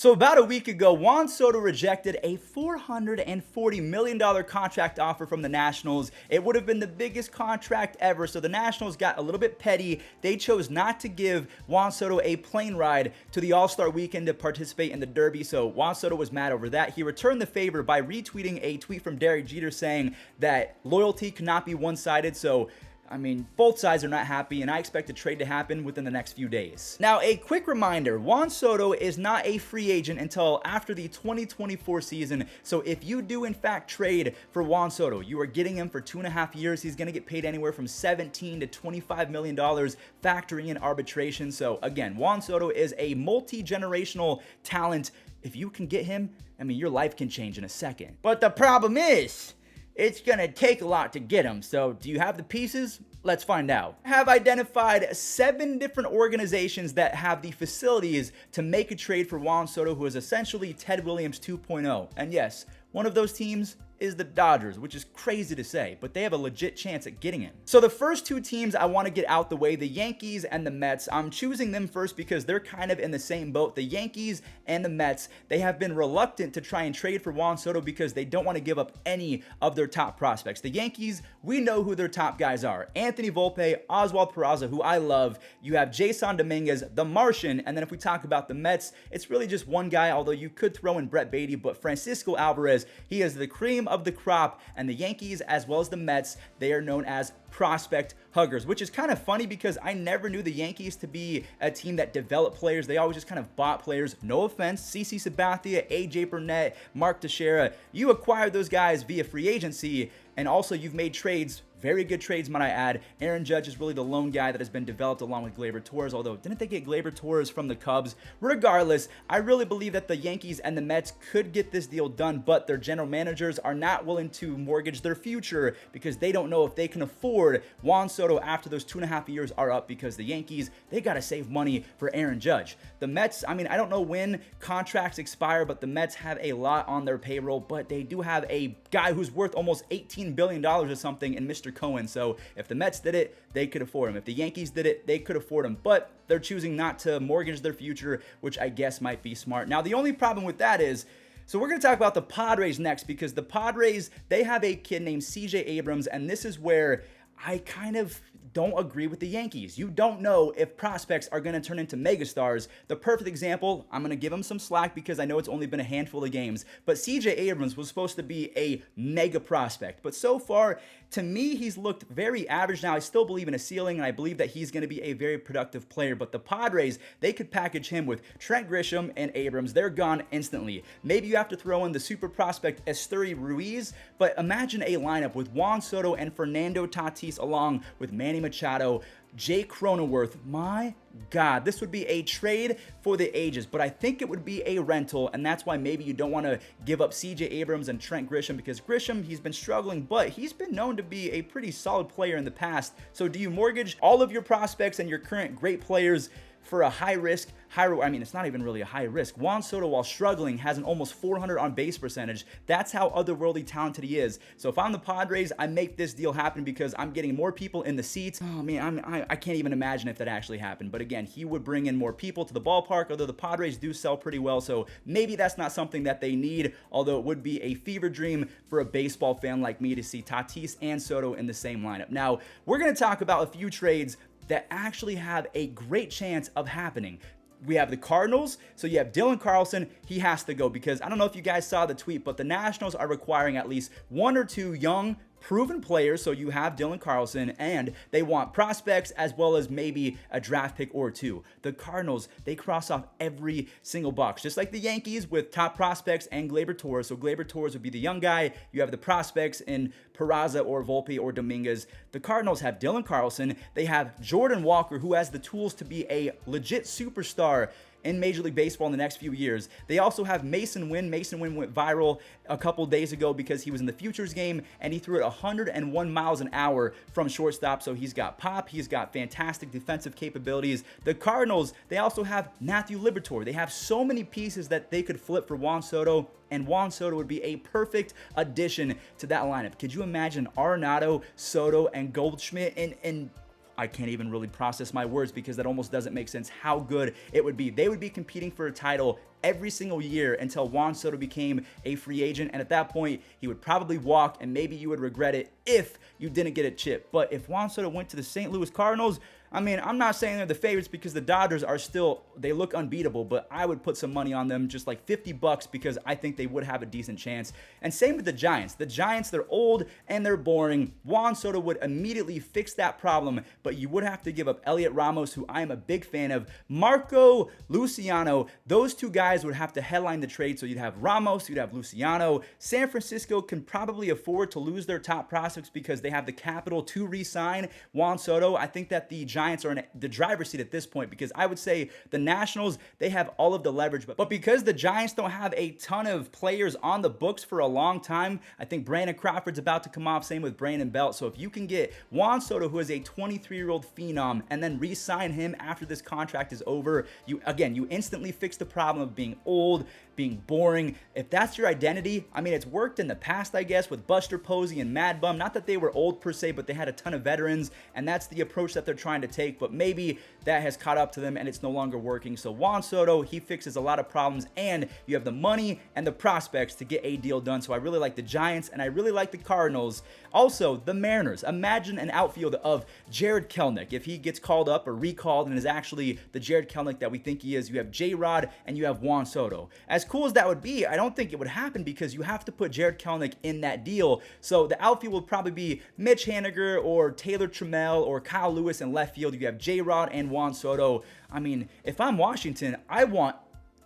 So about a week ago, Juan Soto rejected a $440 million contract offer from the Nationals. It would have been the biggest contract ever, so the Nationals got a little bit petty. They chose not to give Juan Soto a plane ride to the All-Star Weekend to participate in the Derby, so Juan Soto was mad over that. He returned the favor by retweeting a tweet from Derek Jeter saying that loyalty cannot be one-sided, so both sides are not happy, and I expect a trade to happen within the next few days. Now, a quick reminder, Juan Soto is not a free agent until after the 2024 season, so if you do in fact trade for Juan Soto, you are getting him for 2.5 years. He's going to get paid anywhere from $17 to $25 million, factoring in arbitration. So again, Juan Soto is a multi-generational talent. If you can get him, your life can change in a second. But the problem is, it's gonna take a lot to get him, so do you have the pieces? Let's find out. I have identified 7 different organizations that have the facilities to make a trade for Juan Soto, who is essentially Ted Williams 2.0. And yes, one of those teams is the Dodgers, which is crazy to say, but they have a legit chance at getting him. So the first 2 teams I want to get out the way, the Yankees and the Mets. I'm choosing them first because they're kind of in the same boat. The Yankees and the Mets, they have been reluctant to try and trade for Juan Soto because they don't want to give up any of their top prospects. The Yankees, we know who their top guys are. Anthony Volpe, Oswald Peraza, who I love. You have Jason Dominguez, the Martian, and then if we talk about the Mets, it's really just one guy, although you could throw in Brett Beatty, but Francisco Alvarez, he is the cream of the crop, and the Yankees as well as the Mets, they are known as prospect huggers, which is kind of funny because I never knew the Yankees to be a team that developed players. They always just kind of bought players. No offense, CC Sabathia, AJ Burnett, Mark Teixeira. You acquired those guys via free agency, and also you've made trades, very good trades, might I add. Aaron Judge is really the lone guy that has been developed along with Gleyber Torres, although didn't they get Gleyber Torres from the Cubs? Regardless, I really believe that the Yankees and the Mets could get this deal done, but their general managers are not willing to mortgage their future because they don't know if they can afford Juan Soto after those 2.5 years are up, because the Yankees, they got to save money for Aaron Judge. The Mets, I don't know when contracts expire, but the Mets have a lot on their payroll, but they do have a guy who's worth almost $18 billion or something in Mr. Cohen. So if the Mets did it, they could afford him. If the Yankees did it, they could afford him, but they're choosing not to mortgage their future, which I guess might be smart. Now, the only problem with that is, so we're going to talk about the Padres next, because the Padres, they have a kid named CJ Abrams, and this is where I kind of don't agree with the Yankees. You don't know if prospects are going to turn into megastars. The perfect example, I'm going to give him some slack because I know it's only been a handful of games, but CJ Abrams was supposed to be a mega prospect, but so far, to me, he's looked very average. Now, I still believe in a ceiling, and I believe that he's going to be a very productive player, but the Padres, they could package him with Trent Grisham and Abrams. They're gone instantly. Maybe you have to throw in the super prospect Esteury Ruiz, but imagine a lineup with Juan Soto and Fernando Tatis along with Manny Machado, Jake Cronenworth. My God, this would be a trade for the ages, but I think it would be a rental, and that's why maybe you don't want to give up CJ Abrams and Trent Grisham, because Grisham, he's been struggling, but he's been known to be a pretty solid player in the past. So do you mortgage all of your prospects and your current great players for a high risk, it's not even really a high risk. Juan Soto, while struggling, has an almost 400 on base percentage. That's how otherworldly talented he is. So if I'm the Padres, I make this deal happen because I'm getting more people in the seats. Oh man, I can't even imagine if that actually happened. But again, he would bring in more people to the ballpark, although the Padres do sell pretty well. So maybe that's not something that they need, although it would be a fever dream for a baseball fan like me to see Tatis and Soto in the same lineup. Now, we're going to talk about a few trades that actually have a great chance of happening. We have the Cardinals, so you have Dylan Carlson. He has to go because I don't know if you guys saw the tweet, but the Nationals are requiring at least 1 or 2 young proven players, so you have Dylan Carlson, and they want prospects as well as maybe a draft pick or 2. The Cardinals, they cross off every single box, just like the Yankees with top prospects and Gleyber Torres. So Gleyber Torres would be the young guy. You have the prospects in Peraza or Volpe or Dominguez. The Cardinals have Dylan Carlson. They have Jordan Walker, who has the tools to be a legit superstar in Major League Baseball in the next few years. They also have Mason Wynn. Mason Wynn went viral a couple days ago because he was in the Futures game and he threw it 101 miles an hour from shortstop. So he's got pop. He's got fantastic defensive capabilities. The Cardinals, they also have Matthew Liberatore. They have so many pieces that they could flip for Juan Soto, and Juan Soto would be a perfect addition to that lineup. Could you imagine Arenado, Soto, and Goldschmidt in I can't even really process my words because that almost doesn't make sense how good it would be. They would be competing for a title every single year until Juan Soto became a free agent, and at that point he would probably walk, and maybe you would regret it if you didn't get a chip. But if Juan Soto went to the St. Louis Cardinals, I mean, I'm not saying they're the favorites because the Dodgers are still, they look unbeatable, but I would put some money on them, just like $50, because I think they would have a decent chance. And same with the Giants. The Giants, they're old and they're boring. Juan Soto would immediately fix that problem, but you would have to give up Elliot Ramos, who I am a big fan of, Marco Luciano. Those two guys would have to headline the trade, so you'd have Ramos, you'd have Luciano. San Francisco can probably afford to lose their top prospects because they have the capital to re-sign Juan Soto. I think that the Giants are in the driver's seat at this point because I would say the Nationals, they have all of the leverage. But because the Giants don't have a ton of players on the books for a long time, I think Brandon Crawford's about to come off, same with Brandon Belt. So if you can get Juan Soto, who is a 23-year-old phenom, and then re-sign him after this contract is over, you instantly fix the problem of being old, being boring. If that's your identity, I mean, it's worked in the past, I guess, with Buster Posey and Mad Bum. Not that they were old per se, but they had a ton of veterans, and that's the approach that they're trying to take. But maybe that has caught up to them and it's no longer working. So Juan Soto, he fixes a lot of problems, and you have the money and the prospects to get a deal done. So I really like the Giants and I really like the Cardinals. Also, the Mariners. Imagine an outfield of Jared Kelenic if he gets called up or recalled and is actually the Jared Kelenic that we think he is. You have J-Rod and you have Juan Soto. As cool as that would be, I don't think it would happen because you have to put Jared Kelenic in that deal. So the outfield will probably be Mitch Haniger or Taylor Trammell or Kyle Lewis in left field. You have J-Rod and Juan Soto. I mean, if I'm Washington, I want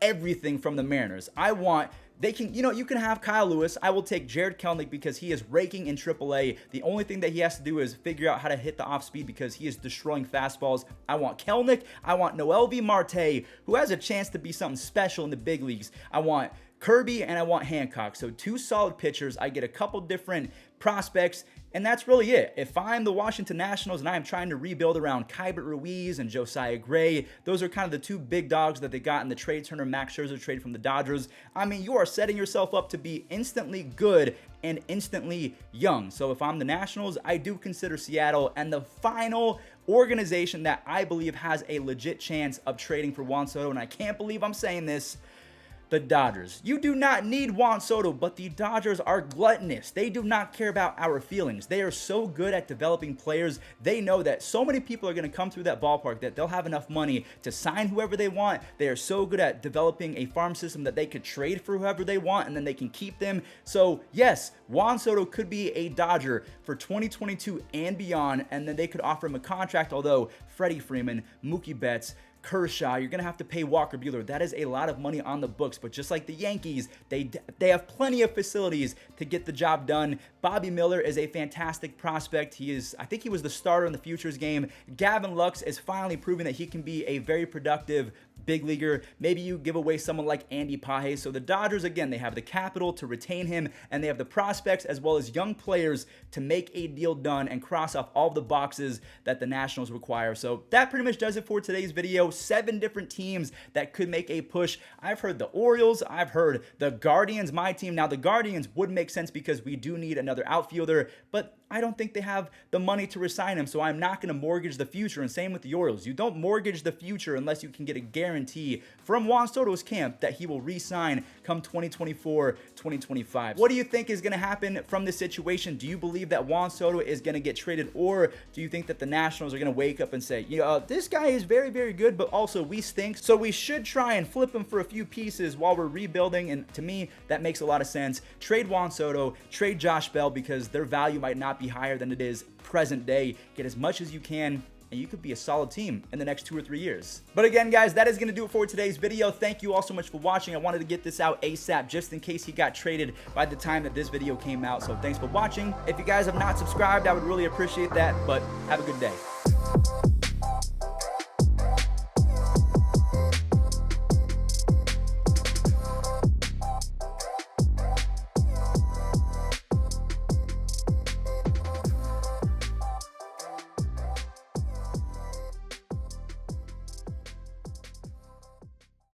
everything from the Mariners. You can have Kyle Lewis. I will take Jared Kelenic because he is raking in AAA. The only thing that he has to do is figure out how to hit the off speed because he is destroying fastballs. I want Kelenic. I want Noelvi Marte, who has a chance to be something special in the big leagues. I want Kirby and I want Hancock. So two solid pitchers. I get a couple different prospects, and that's really it. If I'm the Washington Nationals and I am trying to rebuild around Keibert Ruiz and Josiah Gray, those are kind of the two big dogs that they got in the trade. Turner Max Scherzer trade from the Dodgers. I mean, you are setting yourself up to be instantly good and instantly young. So if I'm the Nationals, I do consider Seattle. And the final organization that I believe has a legit chance of trading for Juan Soto, and I can't believe I'm saying this, the Dodgers. You do not need Juan Soto, but the Dodgers are gluttonous. They do not care about our feelings. They are so good at developing players. They know that so many people are going to come through that ballpark that they'll have enough money to sign whoever they want. They are so good at developing a farm system that they could trade for whoever they want and then they can keep them. So yes, Juan Soto could be a Dodger for 2022 and beyond, and then they could offer him a contract, although Freddie Freeman, Mookie Betts, Kershaw, you're going to have to pay Walker Buehler. That is a lot of money on the books, but just like the Yankees, they have plenty of facilities to get the job done. Bobby Miller is a fantastic prospect. I think he was the starter in the Futures game. Gavin Lux is finally proving that he can be a very productive big leaguer. Maybe you give away someone like Andy Paje. So the Dodgers, again, they have the capital to retain him, and they have the prospects as well as young players to make a deal done and cross off all the boxes that the Nationals require. So that pretty much does it for today's video. 7 different teams that could make a push. I've heard the Orioles. I've heard the Guardians, my team. Now, the Guardians would make sense because we do need another outfielder, but I don't think they have the money to resign him, so I'm not going to mortgage the future. And same with the Orioles. You don't mortgage the future unless you can get a guarantee from Juan Soto's camp that he will re-sign come 2024, 2025. What do you think is going to happen from this situation? Do you believe that Juan Soto is going to get traded, or do you think that the Nationals are going to wake up and say, this guy is very, very good, but also we stink, so we should try and flip him for a few pieces while we're rebuilding? And to me, that makes a lot of sense. Trade Juan Soto, trade Josh Bell, because their value might not be higher than it is present day. Get as much as you can, and you could be a solid team in the next 2 or 3 years. But again, guys, that is going to do it for today's video. Thank you all so much for watching. I wanted to get this out ASAP just in case he got traded by the time that this video came out. So thanks for watching. If you guys have not subscribed, I would really appreciate that, but have a good day.